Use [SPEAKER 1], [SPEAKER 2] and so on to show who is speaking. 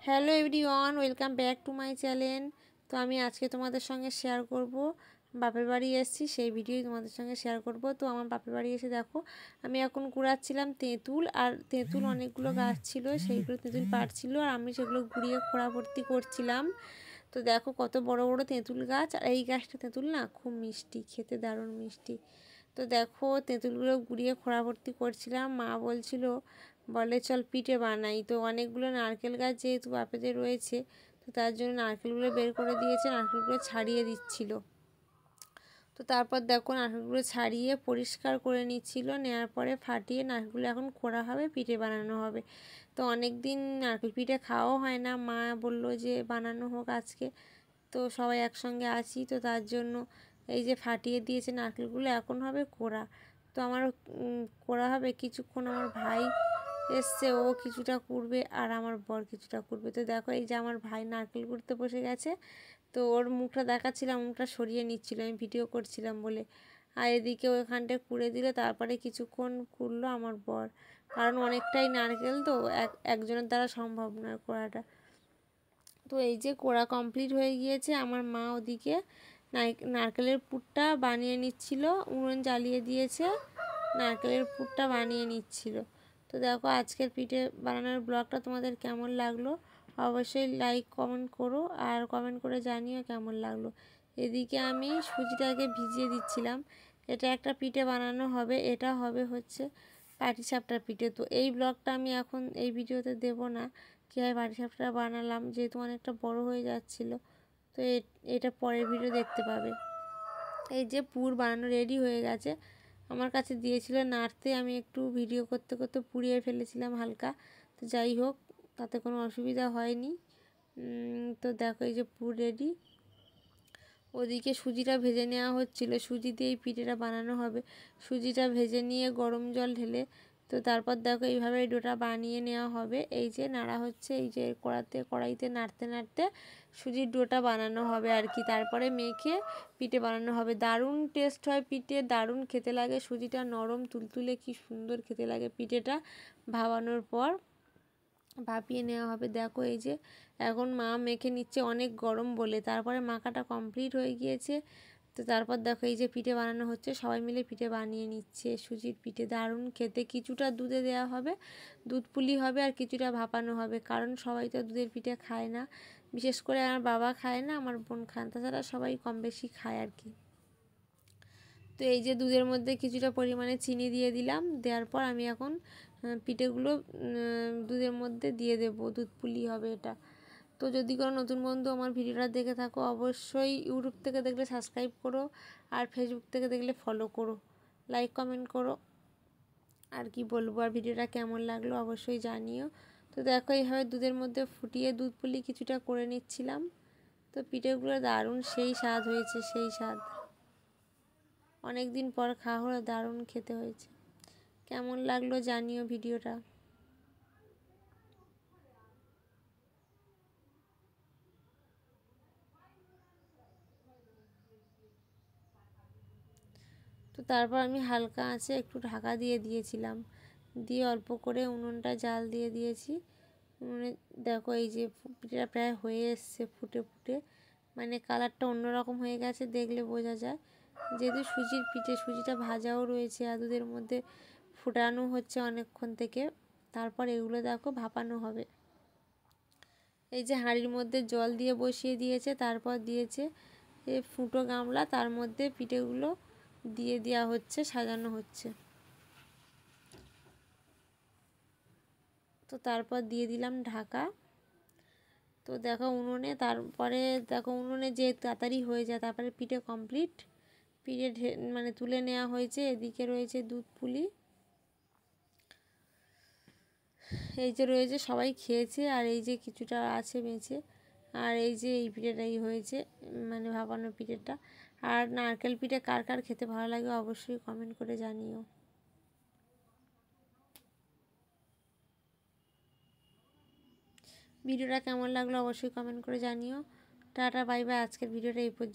[SPEAKER 1] Hello everyone, welcome back to my channel. তো আমি আজকে তোমাদের সঙ্গে শেয়ার করব বাপের বাড়ি এসেছি, সেই ভিডিওই তোমাদের সঙ্গে শেয়ার করব। তো আমার বাপের বাড়ি এসে দেখো আমি এখন কুড়াচ্ছিলাম তেঁতুল, আর তেঁতুল অনেকগুলো গাছ ছিল, সেইগুলো তেঁতুল পাড়ছিল আর আমি সেগুলো ঘুরিয়ে খোঁড়া ভর্তি করছিলাম। তো দেখো কত বড় বড় তেঁতুল গাছ, আর এই গাছটা তেঁতুল না খুব মিষ্টি, খেতে দারুণ মিষ্টি। তো দেখো তেঁতুলগুলো গুঁড়িয়ে খোঁড়া ভর্তি করছিলাম। মা বলে চল পিঠে বানাই। তো অনেকগুলো নারকেল গাছ যেহেতু বাপেদের রয়েছে, তো তার জন্য নারকেলগুলো বের করে দিয়েছে, নারকেলগুলো ছাড়িয়ে দিচ্ছিল। তো তারপর দেখো নারকেলগুলো ছাড়িয়ে পরিষ্কার করে নিচ্ছিল, নেওয়ার পরে ফাটিয়ে নারকেলগুলো এখন খোঁড়া হবে, পিঠে বানানো হবে। তো অনেক দিন নারকেল পিঠে খাওয়াও হয় না, মা বললো যে বানানো হোক আজকে। তো সবাই একসঙ্গে আছি, তো তার জন্য এই যে ফাটিয়ে দিয়েছে নারকেলগুলো, এখন হবে কোড়া। তো আমার কোড়া হবে কিছুক্ষণ, আমার ভাই এসছে, ও কিছুটা কুড়বে আর আমার বর কিছুটা কুড়বে। তো দেখো এই যে আমার ভাই নারকেল কুড়তে বসে গেছে, তো ওর মুখটা দেখাচ্ছিলাম, মুখটা সরিয়ে নিচ্ছিল, আমি ভিডিও করছিলাম বলে। আর এদিকে ওইখানটা কুড়ে দিলে তারপরে কিছুক্ষণ কুড়লো আমার বর, কারণ অনেকটাই নারকেল, তো একজনের দ্বারা সম্ভব নয় কোড়াটা। তো এই যে কোড়া কমপ্লিট হয়ে গিয়েছে, আমার মা ওদিকে নারকেলের পুরটা বানিয়ে নিচ্ছিল, উনুন জ্বালিয়ে দিয়েছে, নারকেলের পুরটা বানিয়ে নিচ্ছিল। তো দেখো আজকের পিঠে বানানোর ব্লগটা তোমাদের কেমন লাগলো অবশ্যই লাইক কমেন্ট করো, আর কমেন্ট করে জানিও কেমন লাগলো। এদিকে আমি সুজিটাকে ভিজিয়ে দিচ্ছিলাম, এটা একটা পিঠে বানানো হবে, এটা হবে হচ্ছে পাটিসাপটার পিঠে। তো এই ব্লগটা আমি এখন এই ভিডিওতে দেব না, কীভাবে পাটিসাপটা বানালাম, যেহেতু অনেকটা বড় হয়ে যাচ্ছিল। তো এটা পরের ভিডিও দেখতে পাবে। এই যে পুর বানানো রেডি হয়ে গেছে, আমার কাছে দিয়েছিল নাড়তে, আমি একটু ভিডিও করতে করতে পুড়িয়ে ফেলেছিলাম হালকা। তো যাই হোক, তাতে কোনো অসুবিধা হয়নি। তো দেখো এই যে পুর রেডি। ওদিকে সুজিটা ভেজে নেওয়া হচ্ছিল, সুজি দিয়েই পিঠেটা বানানো হবে। সুজিটা ভেজে নিয়ে গরম জল ঢেলে, তো তারপর দেখো এইভাবে ডোটা বানিয়ে নেওয়া হবে। এই যে নাড়া হচ্ছে, এই যে কড়াইতে নাড়তে নাড়তে সুজির ডোটা বানানো হবে আর কি, তারপরে মেখে পিঠে বানানো হবে। দারুণ টেস্ট হয় পিঠে, দারুণ খেতে লাগে, সুজিটা নরম তুলতুলে কি সুন্দর খেতে লাগে পিঠেটা ভাপানোর পর। ভাপিয়ে নেওয়া হবে। দেখো এই যে এখন মা মেখে নিচ্ছে, অনেক গরম বলে, তারপরে মাখাটা কমপ্লিট হয়ে গিয়েছে। তো তারপর দেখো এই যে পিঠে বানানো হচ্ছে, সবাই মিলে পিঠে বানিয়ে নিচ্ছে, সুজির পিঠে দারুণ খেতে। কিছুটা দুধে দেওয়া হবে, দুধ পুলি হবে, আর কিছুটা ভাপানো হবে, কারণ সবাই তো দুধের পিঠে খায় না, বিশেষ করে আমার বাবা খায় না, আমার বোন খায়, তাছাড়া সবাই কম বেশি খায় আর কি। তো এই যে দুধের মধ্যে কিছুটা পরিমাণে চিনি দিয়ে দিলাম, দেওয়ার পর আমি এখন পিঠেগুলো দুধের মধ্যে দিয়ে দেব, দুধ পুলি হবে এটা। তো যদি কোনো নতুন বন্ধু আমার ভিডিওটা দেখে থাকো, অবশ্যই ইউটিউব থেকে দেখলে সাবস্ক্রাইব করো, আর ফেসবুক থেকে দেখলে ফলো করো, লাইক কমেন্ট করো। আর কি বলবো, আর ভিডিওটা কেমন লাগলো অবশ্যই জানিও। তো দেখো এইভাবে দুধের মধ্যে ফুটিয়ে দুধ পুলি কিছুটা করে নিচ্ছিলাম। তো পিঠেগুলো দারুণ সেই স্বাদ হয়েছে, সেই স্বাদ, অনেক দিন পর খাওয়া হলো, দারুণ খেতে হয়েছে। কেমন লাগলো জানিও ভিডিওটা। তো তারপর আমি হালকা আঁচে একটু ঢাকা দিয়ে দিয়েছিলাম, দিয়ে অল্প করে উনুনটা জাল দিয়ে দিয়েছি। উনুনে দেখো এই যে পিঠেটা প্রায় হয়ে এসছে, ফুটে ফুটে, মানে কালারটা অন্যরকম হয়ে গেছে, দেখলে বোঝা যায়। যেহেতু সুজির পিঠে, সুজিটা ভাজাও রয়েছে আর দুধের মধ্যে ফুটানো হচ্ছে অনেকক্ষণ থেকে, তারপর এগুলো দেখো ভাপানো হবে। এই যে হাঁড়ির মধ্যে জল দিয়ে বসিয়ে দিয়েছে, তারপর দিয়েছে এই ফুটো গামলা, তার মধ্যে পিঠেগুলো দিয়ে দেওয়া হচ্ছে, সাজানো হচ্ছে। তো তারপর দিয়ে দিলাম ঢাকা। তো দেখো উনুনে, তারপরে দেখো উনুনে যে তাড়াতাড়ি হয়ে যায়, তারপরে পিঠে কমপ্লিট, পিঠে মানে তুলে নেওয়া হয়েছে। এদিকে রয়েছে দুধ পুলি, এই যে রয়েছে, সবাই খেয়েছে, আর এই যে কিছুটা আছে বেঁচে, আর এই যে এই পিঠেটাই হয়েছে, মানে ভাপানো পিঠেটা। আর নারকেল পিঠে কার কার খেতে ভালো লাগে অবশ্যই কমেন্ট করে জানিও। ভিডিওটা কেমন লাগলো অবশ্যই কমেন্ট করে জানিও। টাটা বাই বাই, আজকের ভিডিওটা এই পর্যন্ত।